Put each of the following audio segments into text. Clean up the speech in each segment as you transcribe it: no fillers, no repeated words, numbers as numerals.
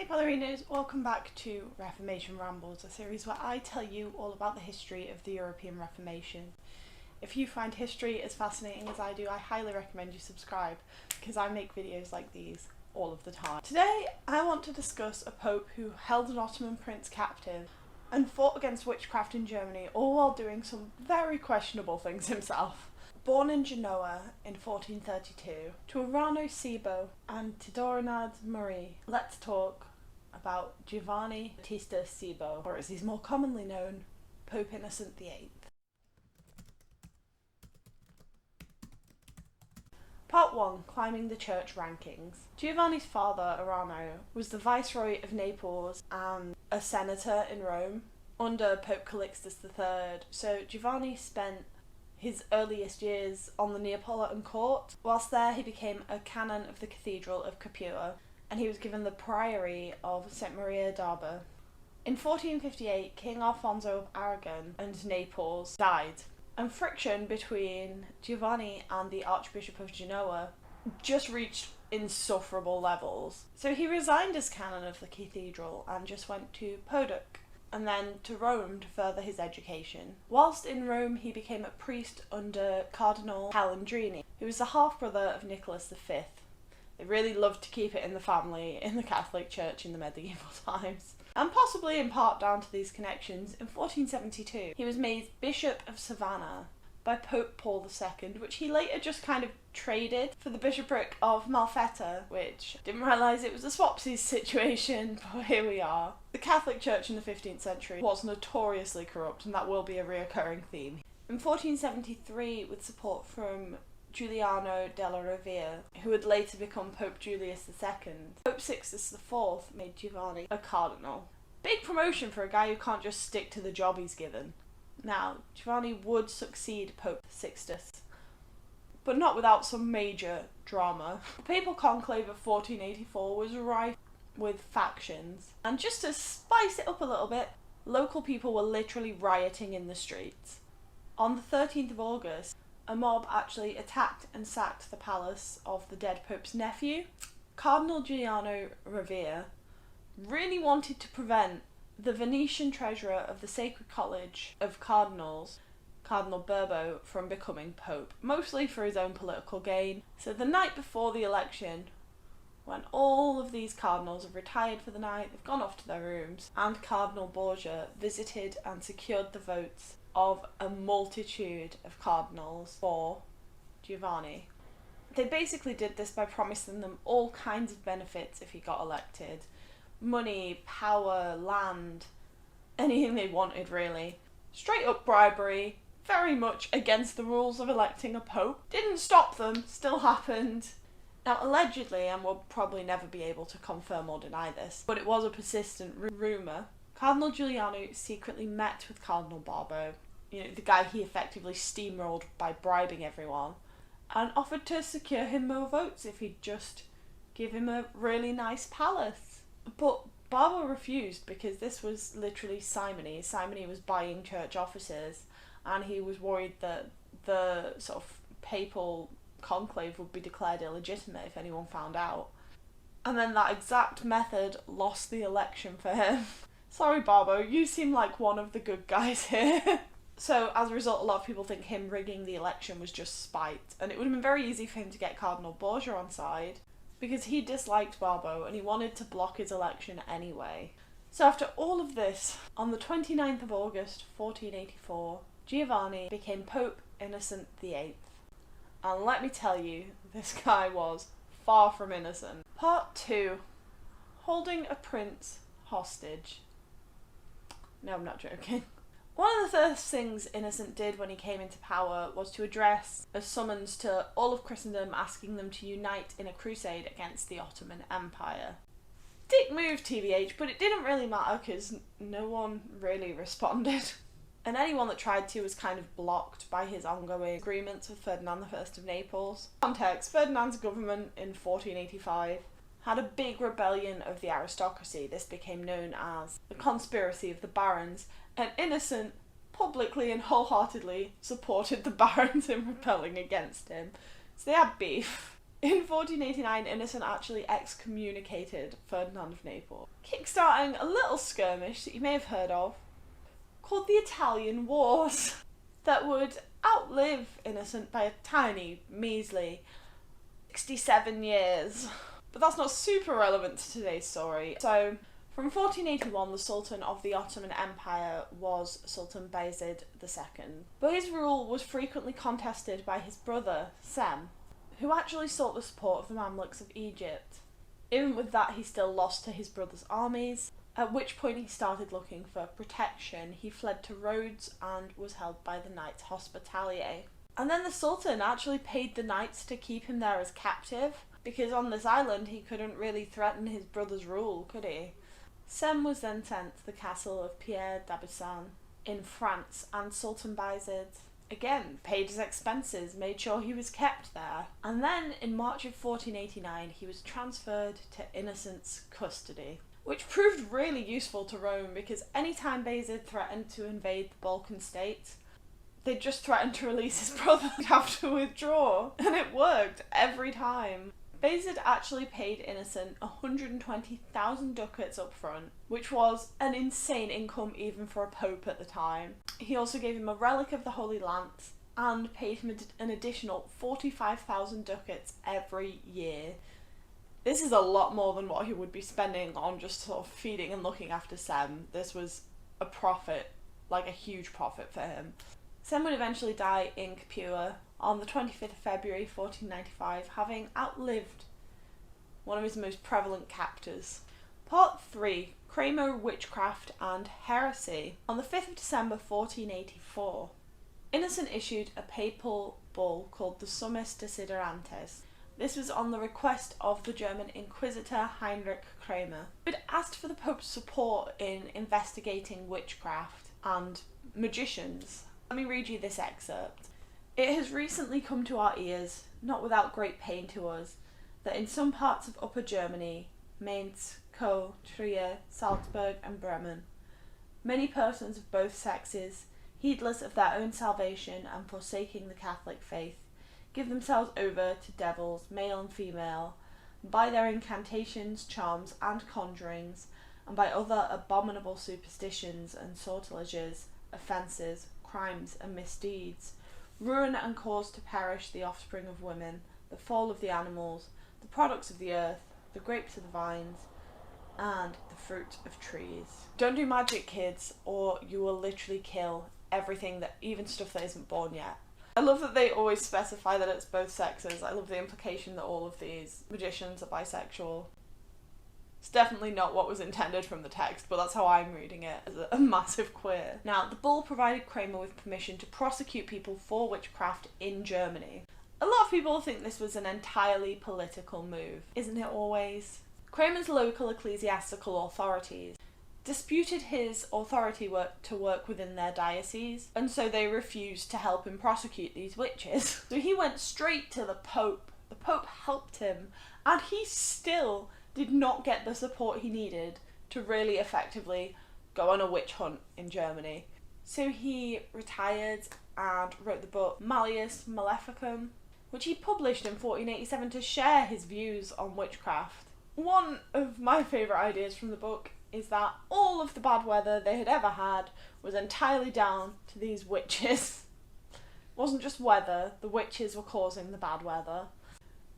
Hey ballerinas, welcome back to Reformation Rambles, a series where I tell you all about the history of the European Reformation. If you find history as fascinating as I do, I highly recommend you subscribe, because I make videos like these all of the time. Today I want to discuss a pope who held an Ottoman prince captive and fought against witchcraft in Germany, all while doing some very questionable things himself. Born in Genoa in 1432 to Urano Sibo and Tidorinad Marie, let's talk about Giovanni Battista Sibo, or as he's more commonly known, Pope Innocent VIII. Part 1. Climbing the church rankings. Giovanni's father, Urano, was the Viceroy of Naples and a senator in Rome under Pope Calixtus III, so Giovanni spent his earliest years on the Neapolitan court. Whilst there, he became a canon of the Cathedral of Capua, and he was given the priory of St. Maria d'Arba. In 1458, King Alfonso of Aragon and Naples died, and friction between Giovanni and the Archbishop of Genoa just reached insufferable levels. So he resigned as canon of the cathedral and just went to Poduk, and then to Rome to further his education. Whilst in Rome, he became a priest under Cardinal Calandrini, who was the half-brother of Nicholas V. They really loved to keep it in the family in the Catholic Church in the medieval times. And possibly in part down to these connections, in 1472 he was made Bishop of Savannah by Pope Paul II, which he later just kind of traded for the bishopric of Malfetta, which didn't realise it was a swapsies situation, but here we are. The Catholic Church in the 15th century was notoriously corrupt, and that will be a reoccurring theme. In 1473, with support from Giuliano della Rovere, who would later become Pope Julius II, Pope Sixtus IV made Giovanni a cardinal. Big promotion for a guy who can't just stick to the job he's given. Now, Giovanni would succeed Pope Sixtus, but not without some major drama. The Papal Conclave of 1484 was rife with factions, and just to spice it up a little bit, local people were literally rioting in the streets. On the 13th of August, a mob actually attacked and sacked the palace of the dead Pope's nephew. Cardinal Giuliano Rovere really wanted to prevent the Venetian treasurer of the Sacred College of Cardinals, Cardinal Burbo, from becoming pope, mostly for his own political gain. So the night before the election, when all of these cardinals have retired for the night, they've gone off to their rooms, and Cardinal Borgia visited and secured the votes of a multitude of cardinals for Giovanni. They basically did this by promising them all kinds of benefits if he got elected. Money, power, land, anything they wanted really. Straight up bribery, very much against the rules of electing a pope. Didn't stop them, still happened. Now allegedly, and we'll probably never be able to confirm or deny this, but it was a persistent rumour, Cardinal Giuliano secretly met with Cardinal Barbo, the guy he effectively steamrolled by bribing everyone, and offered to secure him more votes if he'd just give him a really nice palace. But Barbo refused because this was literally Simony. Simony was buying church offices, and he was worried that the sort of papal conclave would be declared illegitimate if anyone found out. And then that exact method lost the election for him. Sorry Barbo, you seem like one of the good guys here. So as a result, a lot of people think him rigging the election was just spite, and it would have been very easy for him to get Cardinal Borgia on side, because he disliked Barbo and he wanted to block his election anyway. So after all of this, on the 29th of August 1484, Giovanni became Pope Innocent VIII. And let me tell you, this guy was far from innocent. Part 2. Holding a prince hostage. No, I'm not joking. One of the first things Innocent did when he came into power was to address a summons to all of Christendom asking them to unite in a crusade against the Ottoman Empire. Dick move, TBH, but it didn't really matter because no one really responded. And anyone that tried to was kind of blocked by his ongoing agreements with Ferdinand I of Naples. Context: Ferdinand's government in 1485 had a big rebellion of the aristocracy. This became known as the Conspiracy of the Barons, and Innocent publicly and wholeheartedly supported the barons in rebelling against him. So they had beef. In 1489, Innocent actually excommunicated Ferdinand of Naples, kickstarting a little skirmish that you may have heard of, called the Italian Wars, that would outlive Innocent by a tiny, measly 67 years. But that's not super relevant to today's story. So, from 1481, the Sultan of the Ottoman Empire was Sultan Bayezid II. But his rule was frequently contested by his brother, Sem, who actually sought the support of the Mamluks of Egypt. Even with that, he still lost to his brother's armies, at which point he started looking for protection. He fled to Rhodes and was held by the Knights Hospitalier. And then the Sultan actually paid the knights to keep him there as captive, because on this island he couldn't really threaten his brother's rule, could he? Sem was then sent to the castle of Pierre d'Aubusson in France, and Sultan Bayezid again paid his expenses, made sure he was kept there. And then in March of 1489 he was transferred to Innocent's custody, which proved really useful to Rome, because anytime Bayezid threatened to invade the Balkan states, they'd just threaten to release his brother and have to withdraw. And it worked every time. Bayezid actually paid Innocent 120,000 ducats up front, which was an insane income even for a pope at the time. He also gave him a relic of the Holy Lance and paid him an additional 45,000 ducats every year. This is a lot more than what he would be spending on just sort of feeding and looking after Sem. This was a profit, like a huge profit for him. Sem would eventually die in Capua on the 25th of February 1495, having outlived one of his most prevalent captors. Part 3. Kramer, Witchcraft and Heresy. On the 5th of December 1484, Innocent issued a papal bull called the Summis Desiderantes. This was on the request of the German Inquisitor Heinrich Kramer, who had asked for the Pope's support in investigating witchcraft and magicians. Let me read you this excerpt. It has recently come to our ears, not without great pain to us, that in some parts of Upper Germany, Mainz, Caux, Trier, Salzburg and Bremen, many persons of both sexes, heedless of their own salvation and forsaking the Catholic faith, give themselves over to devils, male and female, and by their incantations, charms and conjurings, and by other abominable superstitions and sortileges, offences, crimes and misdeeds, ruin and cause to perish the offspring of women, the fall of the animals, the products of the earth, the grapes of the vines, and the fruit of trees. Don't do magic, kids, or you will literally kill everything, that even stuff that isn't born yet. I love that they always specify that it's both sexes. I love the implication that all of these magicians are bisexual. It's definitely not what was intended from the text, but that's how I'm reading it, as a massive queer. Now, the bull provided Kramer with permission to prosecute people for witchcraft in Germany. A lot of people think this was an entirely political move, isn't it always? Kramer's local ecclesiastical authorities disputed his authority to work within their diocese, and so they refused to help him prosecute these witches. So he went straight to the Pope. The Pope helped him, and he still did not get the support he needed to really effectively go on a witch hunt in Germany. So he retired and wrote the book Malleus Maleficum, which he published in 1487 to share his views on witchcraft. One of my favourite ideas from the book is that all of the bad weather they had ever had was entirely down to these witches. It wasn't just weather, the witches were causing the bad weather.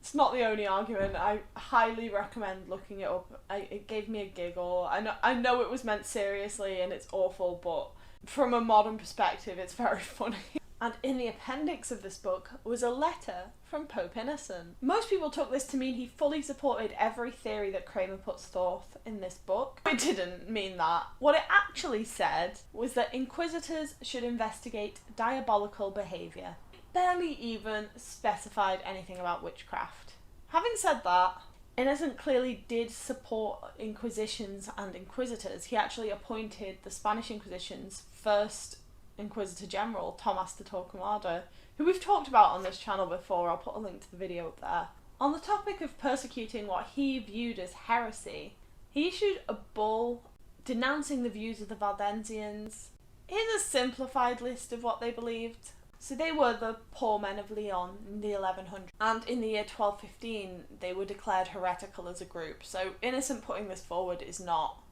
It's not the only argument. I highly recommend looking it up. It gave me a giggle. I know it was meant seriously and it's awful, but from a modern perspective it's very funny. And in the appendix of this book was a letter from Pope Innocent. Most people took this to mean he fully supported every theory that Kramer puts forth in this book. It didn't mean that. What it actually said was that inquisitors should investigate diabolical behaviour. Barely even specified anything about witchcraft. Having said that, Innocent clearly did support inquisitions and inquisitors. He actually appointed the Spanish Inquisition's first Inquisitor General, Tomás de Torquemada, who we've talked about on this channel before. I'll put a link to the video up there. On the topic of persecuting what he viewed as heresy, he issued a bull denouncing the views of the Valdensians. Here's a simplified list of what they believed. So they were the poor men of Leon in the 1100s, and in the year 1215 they were declared heretical as a group. So Innocent putting this forward is not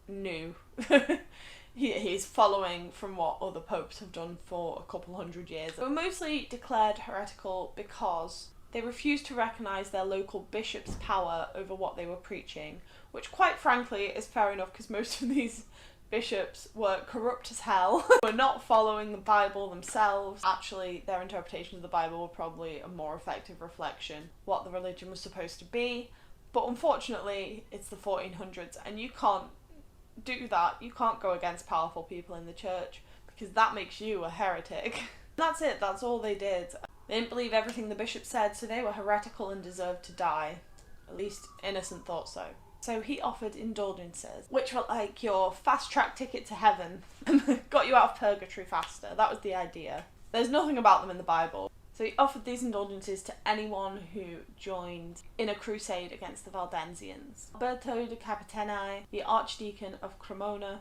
new. He's following from what other popes have done for a couple hundred years. They were mostly declared heretical because they refused to recognise their local bishop's power over what they were preaching, which quite frankly is fair enough because most of these bishops were corrupt as hell, were not following the Bible themselves. Actually, their interpretation of the Bible were probably a more effective reflection what the religion was supposed to be. But unfortunately, it's the 1400s and you can't do that. You can't go against powerful people in the church because that makes you a heretic. That's it, that's all they did. They didn't believe everything the bishop said, so they were heretical and deserved to die. At least Innocent thought so. So he offered indulgences, which were like your fast track ticket to heaven. Got you out of purgatory faster. That was the idea. There's nothing about them in the Bible. So he offered these indulgences to anyone who joined in a crusade against the Valdensians. Alberto de Capitani, the Archdeacon of Cremona,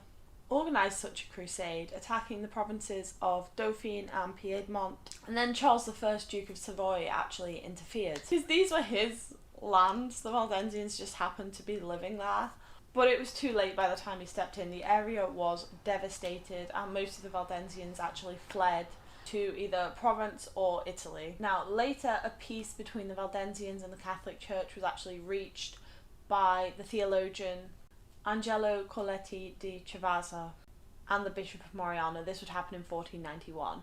organised such a crusade, attacking the provinces of Dauphine and Piedmont. And then Charles I, Duke of Savoy, actually interfered. Because these were his lands, the Valdensians just happened to be living there. But it was too late by the time he stepped in. The area was devastated and most of the Valdensians actually fled to either Provence or Italy. Now later a peace between the Valdensians and the Catholic Church was actually reached by the theologian Angelo Coletti di Chavazza and the Bishop of Moriana. This would happen in 1491.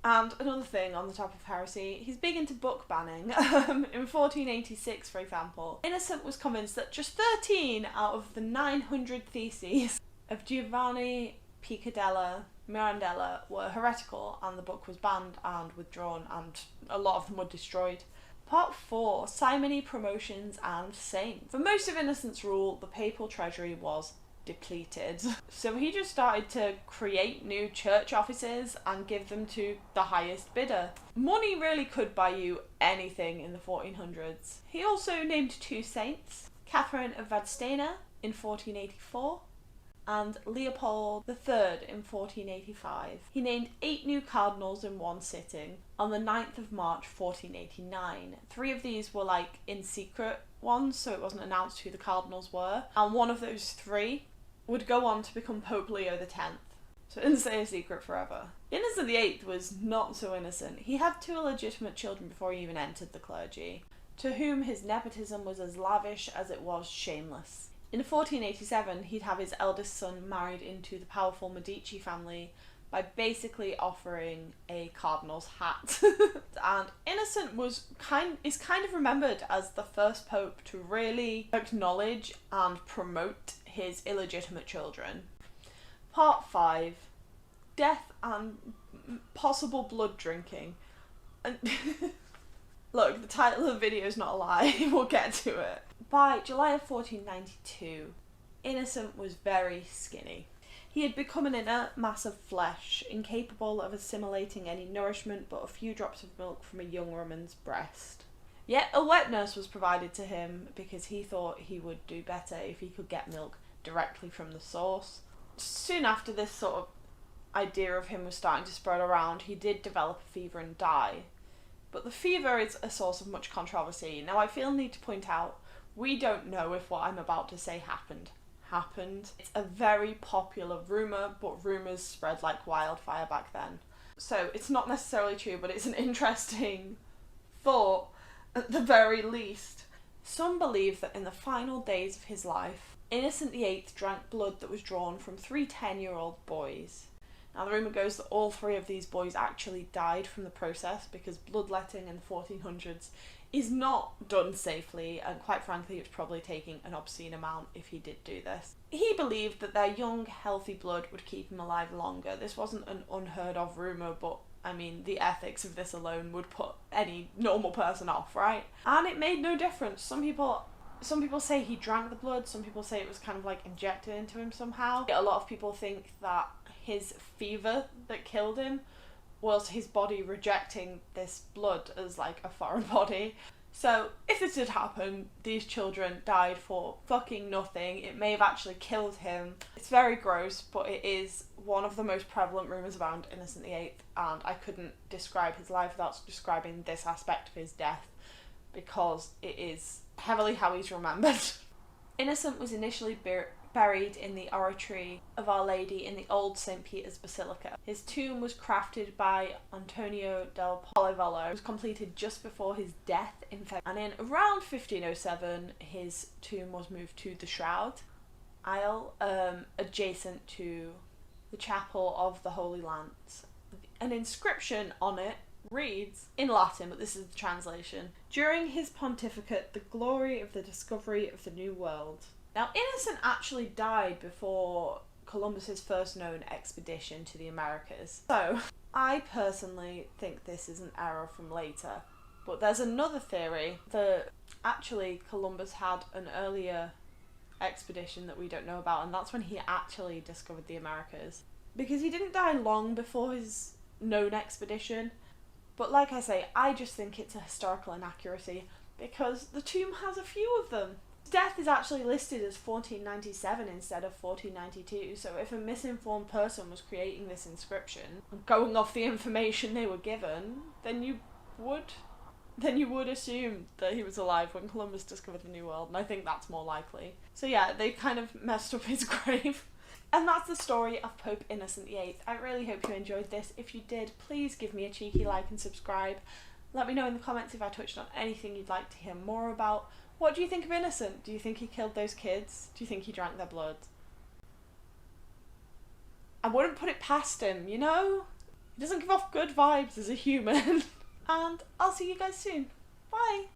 And another thing on the top of heresy, he's big into book banning. In 1486, for example, Innocent was convinced that just 13 out of the 900 theses of Giovanni Piccadella Mirandella were heretical, and the book was banned and withdrawn, and a lot of them were destroyed. Part 4, Simony, Promotions and Saints. For most of Innocent's rule, the papal treasury was depleted. So he just started to create new church offices and give them to the highest bidder. Money really could buy you anything in the 1400s. He also named 2 saints, Catherine of Vadstena in 1484 and Leopold III in 1485. He named 8 new cardinals in one sitting on the 9th of March 1489. 3 of these were like in secret ones, so it wasn't announced who the cardinals were, and one of those 3 would go on to become Pope Leo X. So it didn't stay a secret forever. Innocent VIII was not so innocent. He had 2 illegitimate children before he even entered the clergy, to whom his nepotism was as lavish as it was shameless. In 1487, he'd have his eldest son married into the powerful Medici family by basically offering a cardinal's hat. And Innocent is kind of remembered as the first pope to really acknowledge and promote his illegitimate children. Part 5, Death and Possible Blood Drinking. And look, the title of the video is not a lie, we'll get to it. By July of 1492, Innocent was very skinny. He had become an inert mass of flesh, incapable of assimilating any nourishment but a few drops of milk from a young woman's breast. Yet a wet nurse was provided to him because he thought he would do better if he could get milk directly from the source. Soon after this sort of idea of him was starting to spread around, he did develop a fever and die. But the fever is a source of much controversy. Now I feel the need to point out, we don't know if what I'm about to say happened. It's a very popular rumour, but rumours spread like wildfire back then. So it's not necessarily true, but it's an interesting thought at the very least. Some believe that in the final days of his life, Innocent VIII drank blood that was drawn from 3 10-year-old boys. Now the rumour goes that all 3 of these boys actually died from the process because bloodletting in the 1400s is not done safely, and quite frankly it's probably taking an obscene amount if he did do this. He believed that their young, healthy blood would keep him alive longer. This wasn't an unheard of rumour, but I mean, the ethics of this alone would put any normal person off, right? And it made no difference. Some people say he drank the blood, some people say it was kind of like injected into him somehow. A lot of people think that his fever that killed him was his body rejecting this blood as like a foreign body. So, if this did happen, these children died for fucking nothing. It may have actually killed him. It's very gross, but it is one of the most prevalent rumours around Innocent VIII, and I couldn't describe his life without describing this aspect of his death, because it is heavily how he's remembered. Innocent was initially buried in the oratory of Our Lady in the old St. Peter's Basilica. His tomb was crafted by Antonio del Polivolo. It was completed just before his death in February. And in around 1507, his tomb was moved to the Shroud aisle, adjacent to the Chapel of the Holy Lance. An inscription on it reads, in Latin, but this is the translation, "During his pontificate, the glory of the discovery of the New World." Now, Innocent actually died before Columbus's first known expedition to the Americas. So, I personally think this is an error from later. But there's another theory that actually Columbus had an earlier expedition that we don't know about, and that's when he actually discovered the Americas. Because he didn't die long before his known expedition. But like I say, I just think it's a historical inaccuracy because the tomb has a few of them. His death is actually listed as 1497 instead of 1492, so if a misinformed person was creating this inscription, going off the information they were given, then you would assume that he was alive when Columbus discovered the New World, and I think that's more likely. So yeah, they kind of messed up his grave. And that's the story of Pope Innocent VIII. I really hope you enjoyed this. If you did, please give me a cheeky like and subscribe. Let me know in the comments if I touched on anything you'd like to hear more about. What do you think of Innocent? Do you think he killed those kids? Do you think he drank their blood? I wouldn't put it past him, you know? He doesn't give off good vibes as a human. And I'll see you guys soon. Bye!